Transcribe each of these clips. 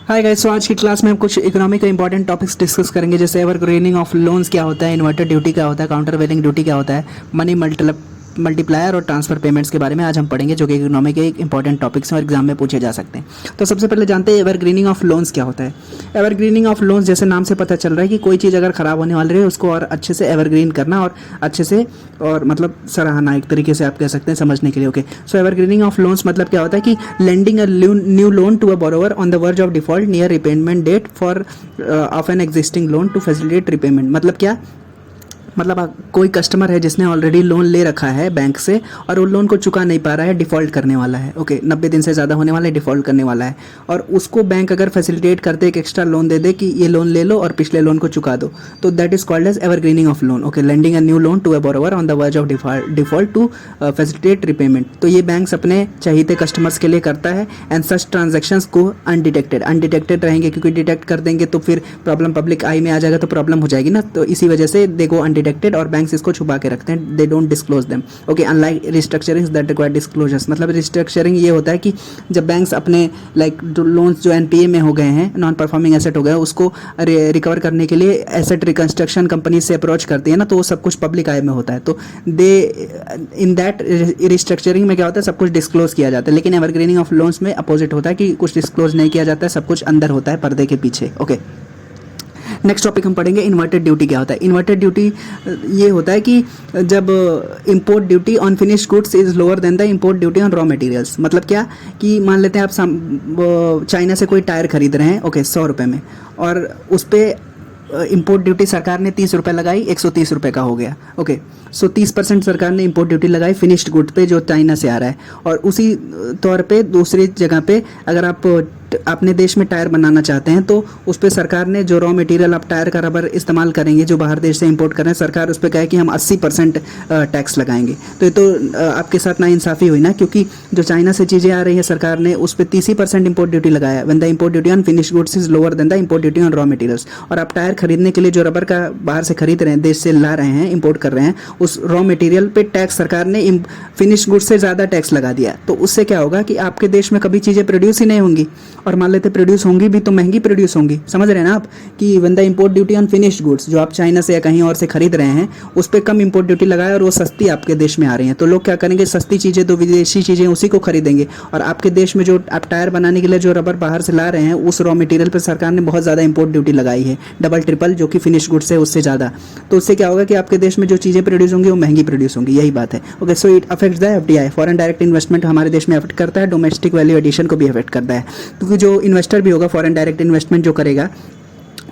Hi guys, सो आज की class में हम कुछ इकोनॉमिक का इंपॉर्टेंट टॉपिक्स डिस्कस करेंगे, जैसे एवरग्रीनिंग ऑफ लोन्स क्या होता है, इन्वर्टर ड्यूटी क्या होता है, काउंटर वेलिंग ड्यूटी क्या होता है, मनी मल्टीप्लायर और ट्रांसफर पेमेंट्स के बारे में आज हम पढ़ेंगे, जो कि इकोनॉमिक के एक इंपॉर्टेंट टॉपिक्स हैं और एग्जाम में पूछे जा सकते हैं। तो सबसे पहले जानते हैं एवरग्रीनिंग ऑफ लोन्स क्या होता है। एवरग्रीनिंग ऑफ लोन्स, जैसे नाम से पता चल रहा है कि कोई चीज़ अगर ख़राब होने वाली रहे उसको और अच्छे से एवरग्रीन करना और अच्छे से और मतलब सराहना, एक तरीके से आप कह सकते हैं समझने के लिए। Okay, so evergreening of loans मतलब क्या होता है कि lending a new loan to a borrower on the verge of default near repayment date for of an existing loan to facilitate repayment. मतलब क्या, मतलब कोई कस्टमर है जिसने ऑलरेडी लोन ले रखा है बैंक से और वो लोन को चुका नहीं पा रहा है, डिफ़ॉल्ट करने वाला है। ओके, 90 दिन से ज़्यादा होने वाला है, डिफ़ॉल्ट करने वाला है, और उसको बैंक अगर फैसिलिटेट करते एक एक्स्ट्रा लोन दे दे कि ये लोन ले लो और पिछले लोन को चुका दो, तो that is called as evergreening of loan. Okay, lending a new loan to a borrower on the verge of default to facilitate repayment. तो ये बैंक्स अपने चाहिए कस्टमर्स के लिए करता है, एंड सच ट्रांजेक्शंस को अनडिटेक्टेड रहेंगे, क्योंकि डिटेक्ट कर देंगे तो फिर प्रॉब्लम पब्लिक आई में आ जाएगा, तो प्रॉब्लम हो जाएगी ना। तो इसी वजह से दे गो अनडिटेक्टेड और बैंक्स इसको छुपा के रखते हैं, they don't disclose them. Okay, unlike restructuring that require disclosures. मतलब रिस्ट्रक्चरिंग ये होता है कि जब बैंक्स अपने लोन्स जो एनपीए में हो गए हैं, नॉन परफॉर्मिंग एसेट हो गए, उसको रिकवर करने के लिए एसेट रिकंस्ट्रक्शन कंपनी से अप्रोच करती है ना, तो वो सब कुछ पब्लिक आई में होता है। तो दे इन दैट रिस्ट्रक्चरिंग में क्या होता है, सब कुछ डिस्क्लोज किया जाता है। लेकिन एवरग्रीनिंग ऑफ लोन्स में अपोजिट होता है कि कुछ डिस्क्लोज नहीं किया जाता है, सब कुछ अंदर होता है पर्दे के पीछे। ओके, नेक्स्ट टॉपिक हम पढ़ेंगे इन्वर्टेड ड्यूटी क्या होता है। इन्वर्टेड ड्यूटी ये होता है कि जब import duty on finished goods is lower than the import duty on raw materials. मतलब क्या कि मान लेते हैं आप चाइना से कोई टायर खरीद रहे हैं, ओके, 100 रुपये में, और उस पर इंपोर्ट ड्यूटी सरकार ने 30 रुपये लगाई, 130 रुपये का हो गया। ओके, सो 30% सरकार ने इंपोर्ट ड्यूटी लगाई फिनिश्ड गुड पे जो चाइना से आ रहा है, और उसी तौर पे दूसरी जगह पे अगर आप अपने देश में टायर बनाना चाहते हैं तो उस पर सरकार ने जो रॉ मटेरियल आप टायर का रबर इस्तेमाल करेंगे जो बाहर देश से इंपोर्ट कर रहे हैं, सरकार उस पर कहे कि हम 80% टैक्स लगाएंगे। तो ये तो आपके साथ नाइंसाफ़ी हुई ना, क्योंकि जो चाइना से चीज़ें आ रही है सरकार ने उस पर 30% इंपोर्ट ड्यूटी लगाया, when the import duty on finish goods is lower than the import duty on raw materials. और आप टायर खरीदने के लिए जो रबर का बाहर से खरीद रहे हैं, देश से ला रहे हैं, इंपोर्ट कर रहे हैं, उस रॉ मटेरियल पे टैक्स सरकार ने फिनिश गुड्स से ज़्यादा टैक्स लगा दिया। तो उससे क्या होगा कि आपके देश में कभी चीज़ें प्रोड्यूस ही नहीं होंगी, और मान लेते प्रोड्यूस होंगी भी तो महंगी प्रोड्यूस होंगी। समझ रहे हैं ना आप कि when the import duty on finished goods, जो आप चाइना से या कहीं और से खरीद रहे हैं, उस पर कम इंपोर्ट ड्यूटी लगाए और वो सस्ती आपके देश में आ रही हैं, तो लोग क्या करेंगे, सस्ती चीज़ें तो विदेशी चीज़ें उसी को खरीदेंगे, और आपके देश में जो आप टायर बनाने के लिए जो रबर बाहर से ला रहे हैं उस रॉ मटेरियल पर सरकार ने बहुत ज़्यादा इंपोर्ट ड्यूटी लगाई है, डबल ट्रिपल, जो कि फिनिश गुड्स है उससे ज़्यादा। तो उससे क्या होगा कि आपके देश में जो चीज़ें प्रोड्यूस होंगी वो महंगी प्रोड्यूस होंगी, यही बात है। Okay, so it affects the FDI, foreign direct investment हमारे देश में अफेक्ट करता है, डोमेस्टिक वैल्यू एडिशन को भी अफेक्ट करता है, क्योंकि जो इन्वेस्टर भी होगा, फॉरेन डायरेक्ट इन्वेस्टमेंट जो करेगा,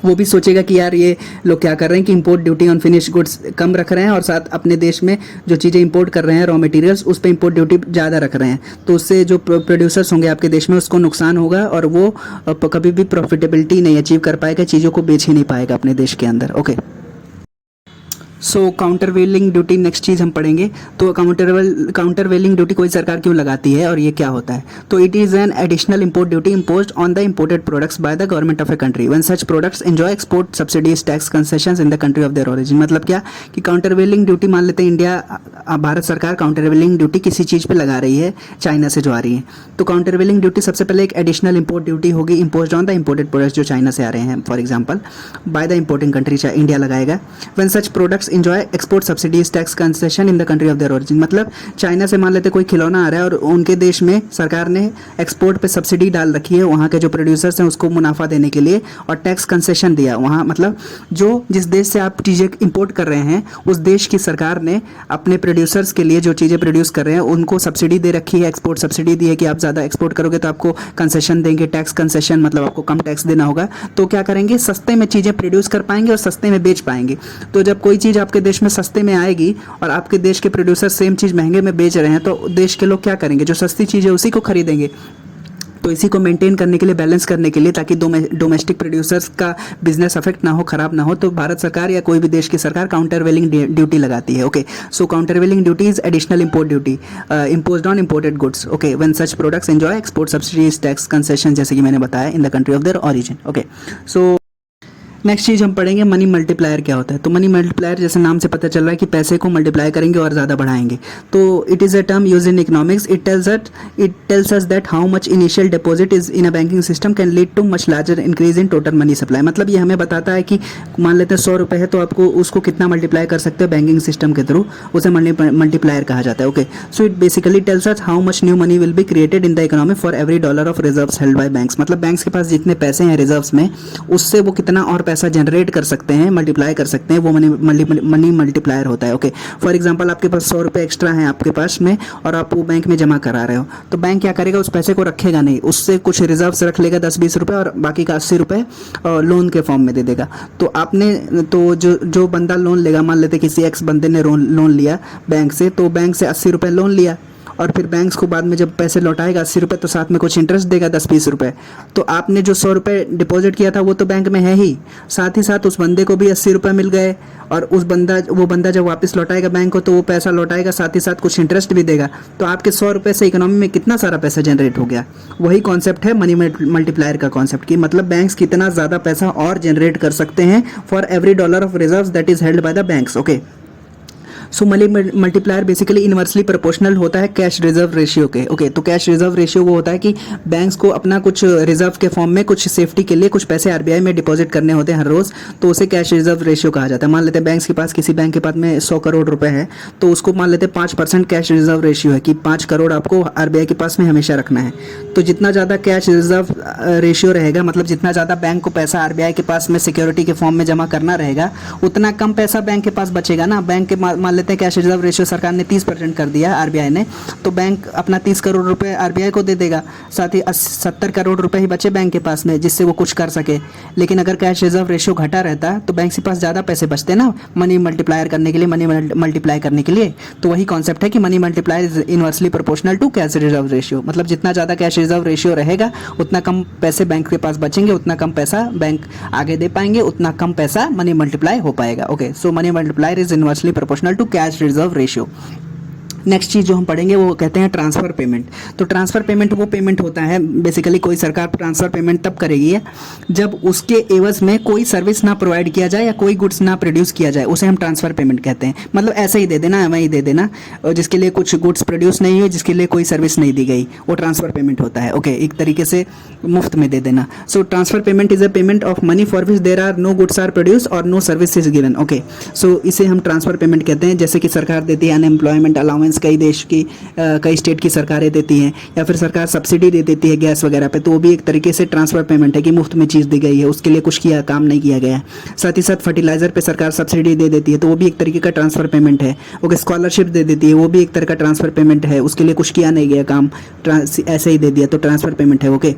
वो भी सोचेगा कि यार ये लोग क्या कर रहे हैं कि import duty on finish goods कम रख रहे हैं और साथ अपने देश में जो चीज़ें इंपोर्ट कर रहे हैं रॉ मटेरियल्स उस पर इंपोर्ट ड्यूटी ज़्यादा रख रहे हैं, तो उससे जो प्रोड्यूसर्स होंगे आपके देश में उसको नुकसान होगा और वो कभी भी प्रॉफिटेबिलिटी नहीं अचीव कर पाएगा, चीज़ों को बेच ही नहीं पाएगा अपने देश के अंदर। Okay, so countervailing duty next चीज़ हम पढ़ेंगे। तो काउंटर वेलिंग ड्यूटी कोई सरकार क्यों लगाती है और ये क्या होता है। तो it is an additional import duty imposed on the imported products by the government of a country when such products enjoy export subsidies tax concessions in the country of their origin. मतलब क्या कि counter वेलिंग duty, मान लेते हैं India, Bharat सरकार counter वेलिंग duty किसी चीज़ पर लगा रही है चाइना से जो आ रही है, तो काउंटर वेलिंग ड्यूटी सबसे पहले एक एडिशनल इंपोर्ट ड्यूटी होगी imposed on the imported products जो चाइना से आ रहे हैं, for example by the importing country, India लगाएगा। When such products enjoy export subsidies tax concession in the country of their origin. मतलब चाइना से मान लेते कोई खिलौना आ रहा है और उनके देश में सरकार ने एक्सपोर्ट पे सब्सिडी डाल रखी है वहाँ के जो प्रोड्यूसर्स हैं उसको मुनाफा देने के लिए, और टैक्स कंसेशन दिया वहाँ, मतलब जो जिस देश से आप चीज़ें इंपोर्ट कर रहे हैं उस देश की सरकार ने अपने प्रोड्यूसर्स के लिए जो चीज़ें प्रोड्यूस कर रहे हैं उनको सब्सिडी दे रखी है, एक्सपोर्ट सब्सिडी दी है कि आप ज़्यादा एक्सपोर्ट करोगे तो आपको कंसेशन देंगे, टैक्स कंसेशन, मतलब आपको कम टैक्स देना होगा। तो क्या करेंगे, सस्ते में चीज़ें प्रोड्यूस कर पाएंगे और सस्ते में बेच पाएंगे। तो जब कोई चीज़ आपके देश में सस्ते में आएगी और आपके देश के प्रोड्यूसर सेम चीज़ महंगे में बेच रहे हैं, तो देश के लोग क्या करेंगे, जो सस्ती चीज़ है उसी को खरीदेंगे। तो इसी को मेंटेन करने के लिए, बैलेंस करने के लिए, ताकि डोमेस्टिक प्रोड्यूसर्स का बिजनेस अफेक्ट ना हो, खराब ना हो, तो भारत सरकार या कोई भी देश की सरकार काउंटर वेलिंग ड्यूटी लगाती है। Okay, so countervailing duty is additional import duty imposed on imported goods, okay, when such products enjoy export subsidies tax concession, जैसे कि मैंने बताया, in the country of their origin. Okay, so next चीज़ हम पढ़ेंगे money multiplier क्या होता है। तो मनी मल्टीप्लायर जैसे नाम से पता चल रहा है कि पैसे को मल्टीप्लाई करेंगे और ज़्यादा बढ़ाएंगे। तो it is a term use in economics. It tells us that how much initial deposit is in a banking system can lead too much larger increase in total money supply. मतलब ये हमें बताता है कि मान लेते हैं 100 रुपये है तो आपको उसको कितना मल्टीप्लाई कर सकते हो बैंकिंग सिस्टम के थ्रू, उसे मल्टीप्लायर कहा जाता है। Okay, so it basically tells us how much new money will be created in the economy for every dollar of reserves held by banks. मतलब बैंक्स के पास जितने पैसे हैं रिजर्व्स में, उससे वो कितना और पैसा जनरेट कर सकते हैं, मल्टीप्लाई कर सकते हैं, वो मनी मल्टीप्लायर होता है। ओके, फॉर एग्जांपल आपके पास 100 रुपये एक्स्ट्रा हैं आपके पास में और आप वो बैंक में जमा करा रहे हो, तो बैंक क्या करेगा, उस पैसे को रखेगा नहीं, उससे कुछ रिजर्व्स रख लेगा 10-20 रुपये और बाकी का 80 रुपये लोन के फॉर्म में दे देगा। तो आपने तो जो बंदा लोन लेगा, मान लेते किसी एक्स बंदे ने लोन लिया बैंक से, तो बैंक से 80 रुपये लोन लिया और फिर बैंक्स को बाद में जब पैसे लौटाएगा 80 रुपये, तो साथ में कुछ इंटरेस्ट देगा 10-20 रुपये। तो आपने जो 100 रुपये डिपॉजिट किया था वो तो बैंक में है ही, साथ ही साथ उस बंदे को भी 80 रुपये मिल गए और वो बंदा जब वापस लौटाएगा बैंक को तो वो पैसा लौटाएगा, साथ ही साथ कुछ इंटरेस्ट भी देगा। तो आपके 100 रुपये से इकोनॉमी में कितना सारा पैसा जनरेट हो गया। वही कॉन्सेप्ट है मनी मल्टीप्लायर का कॉन्सेप्ट, कि मतलब बैंक्स कितना ज़्यादा पैसा और जनरेट कर सकते हैं for every dollar of reserves that is held by the banks. Okay, so money multiplier basically inversely proportional होता है कैश रिजर्व रेशियो के। ओके, तो कैश रिजर्व रेशियो वो होता है कि बैंक्स को अपना कुछ रिजर्व के फॉर्म में कुछ सेफ्टी के लिए कुछ पैसे आरबीआई में डिपॉजिट करने होते हैं हर रोज़, तो उसे कैश रिजर्व रेशियो कहा जाता है। मान लेते हैं बैंक्स के पास, किसी बैंक के पास में 100 करोड़ रुपए है, तो उसको मान लेते हैं 5% कैश रिजर्व रेशियो है कि 5 करोड़ आपको आरबीआई के पास में हमेशा रखना है। तो जितना ज़्यादा कैश रिजर्व रेशियो रहेगा, मतलब जितना ज़्यादा बैंक को पैसा आरबीआई के पास में सिक्योरिटी के फॉर्म में जमा करना रहेगा, उतना कम पैसा बैंक के पास बचेगा ना। बैंक के मान लेते हैं कैश रिजर्व रेशियो सरकार ने 30% कर दिया आरबीआई ने, तो बैंक अपना 30 करोड़ रुपए आरबीआई को दे देगा, साथ ही 70 करोड़ रुपए ही बचे बैंक के पास में जिससे वो कुछ कर सके। लेकिन अगर कैश रिजर्व रेशियो घटा रहता तो बैंक के पास ज़्यादा पैसे बचते ना मनी मल्टीप्लायर करने के लिए, मनी मल्टीप्लाई करने के लिए। तो वही कॉन्सेप्ट है कि money multiplier is inversely proportional to cash reserve ratio. मतलब जितना ज़्यादा कैश रिजर्व रेशियो रहेगा उतना कम पैसे बैंक के पास बचेंगे, उतना कम पैसा बैंक आगे दे पाएंगे, उतना कम पैसा मनी मल्टीप्लाई हो पाएगा। Okay, so money multiplier is inversely proportional to cash reserve ratio. Next चीज़ जो हम पढ़ेंगे वो कहते हैं ट्रांसफ़र पेमेंट। तो ट्रांसफ़र पेमेंट वो पेमेंट होता है, बेसिकली कोई सरकार ट्रांसफ़र पेमेंट तब करेगी है जब उसके एवज में कोई सर्विस ना प्रोवाइड किया जाए या कोई गुड्स ना प्रोड्यूस किया जाए, उसे हम ट्रांसफ़र पेमेंट कहते हैं। मतलब ऐसे ही दे देना, वही दे देना, जिसके लिए कुछ गुड्स प्रोड्यूस नहीं हुए, जिसके लिए कोई सर्विस नहीं दी गई, वो ट्रांसफ़र पेमेंट होता है। ओके, एक तरीके से मुफ्त में दे देना। So transfer payment is a payment of money for which there are no goods are produce और no service is given. Okay, so इसे हम ट्रांसफ़र पेमेंट कहते हैं। जैसे कि सरकार देती है अनएम्प्लॉयमेंट अलाउंस, कई देश की कई स्टेट की सरकारें देती हैं, या फिर सरकार सब्सिडी दे देती है गैस वगैरह पे, तो वो भी एक तरीके से ट्रांसफ़र पेमेंट है कि मुफ्त में चीज़ दी गई है, उसके लिए कुछ किया काम नहीं किया गया। साथ ही साथ फर्टिलाइज़र पे सरकार सब्सिडी दे देती है, तो वो भी एक तरीके का ट्रांसफ़र पेमेंट है। ओके, स्कॉलरशिप दे देती है, वो भी एक तरह का ट्रांसफ़र पेमेंट है, उसके लिए कुछ किया नहीं गया काम, ऐसे ही दे दिया, तो ट्रांसफ़र पेमेंट है। ओके,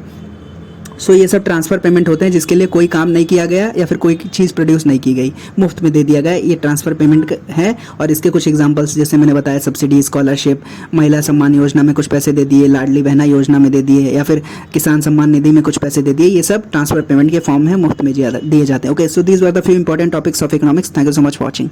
सो ये सब ट्रांसफ़र पेमेंट होते हैं जिसके लिए कोई काम नहीं किया गया या फिर कोई चीज़ प्रोड्यूस नहीं की गई, मुफ्त में दे दिया गया, ये ट्रांसफ़र पेमेंट है। और इसके कुछ एग्जांपल्स जैसे मैंने बताया, सब्सिडी, स्कॉलरशिप, महिला सम्मान योजना में कुछ पैसे दे दिए, लाडली बहना योजना में दे दिए, या फिर किसान सम्मान निधि में कुछ पैसे दे दिए, ये सब ट्रांसफ़र पेमेंट के फॉर्म में मुफ्त में दिए जाते हैं। Okay, so these were the few important topics of economics. Thank you so much for watching.